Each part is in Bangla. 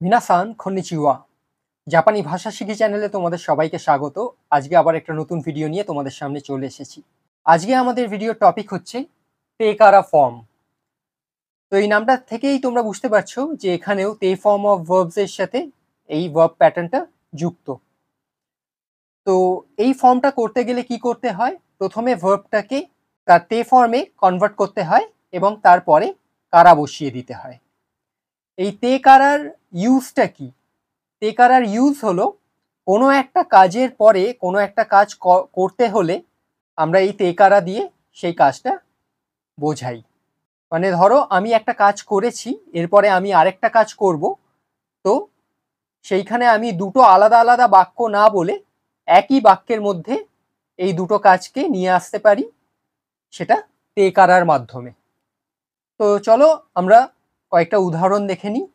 মিনাসান খন্নিচিওয়া। জাপানি ভাষা শিখি চ্যানেলে তোমাদের সবাইকে স্বাগত। আজকে আবার একটা নতুন ভিডিও নিয়ে তোমাদের সামনে চলে এসেছি। আজকে আমাদের ভিডিওর টপিক হচ্ছে টেকারা ফর্ম। তো এই নামটা থেকেই তোমরা বুঝতে পারছো যে এখানেও তে ফর্ম অফ ভার্বস এর সাথে এই ভার্ব প্যাটার্নটা যুক্ত। তো এই ফর্মটা করতে গেলে কি করতে হয়? প্রথমে ভার্বটাকে তার তে ফর্মে কনভার্ট করতে হয় এবং তারপরে কারা বসিয়ে দিতে হয়। এই তে কারার ইউজটা কি? তে কারার ইউজ হলো কোনো একটা কাজের পরে কোনো একটা কাজ করতে হলে আমরা এই তে কারা দিয়ে সেই কাজটা বোঝাই। মানে ধরো আমি একটা কাজ করেছি, এরপরে আমি আরেকটা কাজ করব, তো সেইখানে আমি দুটো আলাদা আলাদা বাক্য না বলে একই বাক্যের মধ্যে এই দুটো কাজকে নিয়ে আসতে পারি, সেটা তে কারার মাধ্যমে। তো চলো আমরা কয়েকটা উদাহরণ দেখে নিই।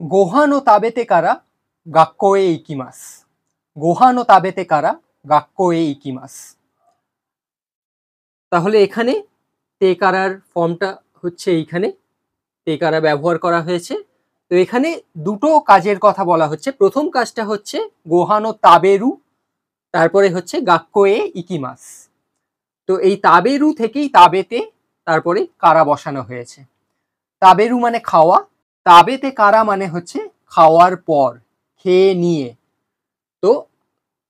গোহান ও তাবেতে কারা গাক্কোয়ে ইকিমাস। গোহান ও তাবেতে কারা গাক্কোয়ে ইকিমাস। তাহলে এখানে তে কারার ফর্মটা হচ্ছে এইখানে তে কারা ব্যবহার করা হয়েছে। তো এখানে দুটো কাজের কথা বলা হচ্ছে। প্রথম কাজটা হচ্ছে গোহান ও তাবেরু, তারপরে হচ্ছে গাক্কোয়ে ইকিমাস। তো এই তাবেরু থেকেই তাবেতে তারপরে কারা বসানো হয়েছে। তাবেরু মানে খাওয়া, তাবেতে কারা মানে হচ্ছে খাওয়ার পর, খেয়ে নিয়ে। তো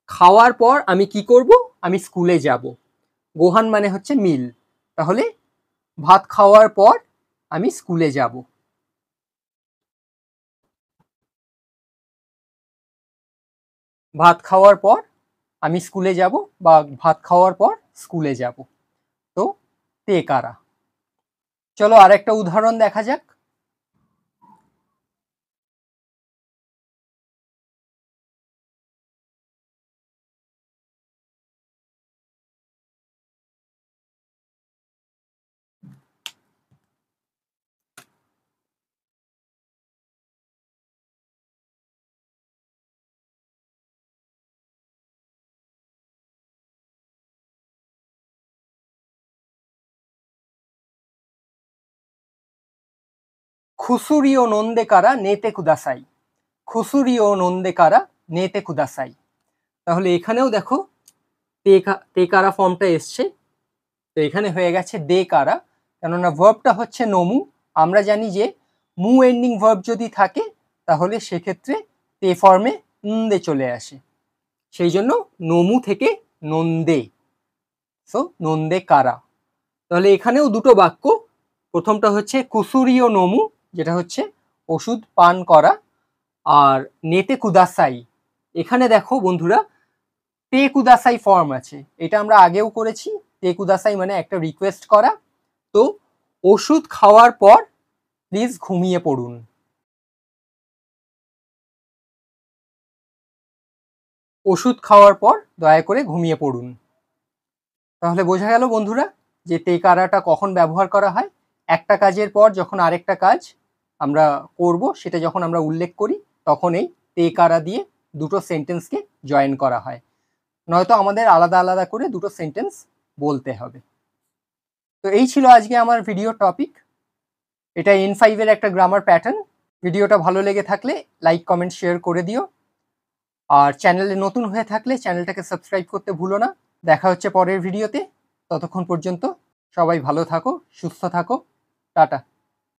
খাওয়ার পর আমি কি করব? আমি স্কুলে যাব। গোহান মানে হচ্ছে মিল, তাহলে ভাত খাওয়ার পর আমি স্কুলে যাব। ভাত খাওয়ার পর আমি স্কুলে যাব বা ভাত খাওয়ার পর স্কুলে যাব। তো তে কারা। চলো আরেকটা উদাহরণ দেখা যাক। খুসুরি ও নন্দে কারা নেতে কুদাসাই। খুসুরি ও নন্দে কারা নেতে কুদাসাই। তাহলে এখানেও দেখো তে কারা ফর্মটা এসছে। তো এখানে হয়ে গেছে দে কারা, কেননা ভার্বটা হচ্ছে নমু। আমরা জানি যে মু এন্ডিং ভার্ব যদি থাকে তাহলে সেক্ষেত্রে তে ফর্মে নন্দে চলে আসে, সেই জন্য নমু থেকে নন্দে। সো নন্দে কারা। তাহলে এখানেও দুটো বাক্য। প্রথমটা হচ্ছে কুসুরি ও নমু, যেটা হচ্ছে ওষুধ পান করা, আর নেতে কুদাসাই। এখানে দেখো বন্ধুরা, তে কুদাসাই ফর্ম আছে, এটা আমরা আগেও করেছি। তে কুদাসাই মানে একটা রিকোয়েস্ট করা। তো ওষুধ খাওয়ার পর প্লিজ ঘুমিয়ে পড়ুন। ওষুধ খাওয়ার পর দয়া করে ঘুমিয়ে পড়ুন। তাহলে বোঝা গেল বন্ধুরা যে তে কারাটা কখন ব্যবহার করা হয়। একটা কাজের পর যখন আরেকটা কাজ আমরা করব, সেটা যখন আমরা উল্লেখ করি, তখন এই তে কারা দিয়ে দুটো সেন্টেন্সকে জয়েন করা হয়, নয়তো আমাদের আলাদা আলাদা করে দুটো সেন্টেন্স বলতে হবে। তো এই ছিল আজকে আমার ভিডিও টপিক। এটা N5 এর একটা গ্রামার প্যাটার্ন। ভিডিওটা ভালো লেগে থাকলে লাইক কমেন্ট শেয়ার করে দিও, আর চ্যানেলে নতুন হয়ে থাকলে চ্যানেলটাকে সাবস্ক্রাইব করতে ভুলো না। দেখা হচ্ছে পরের ভিডিওতে। ততক্ষণ পর্যন্ত সবাই ভালো থাকো, সুস্থ থাকো। টাটা।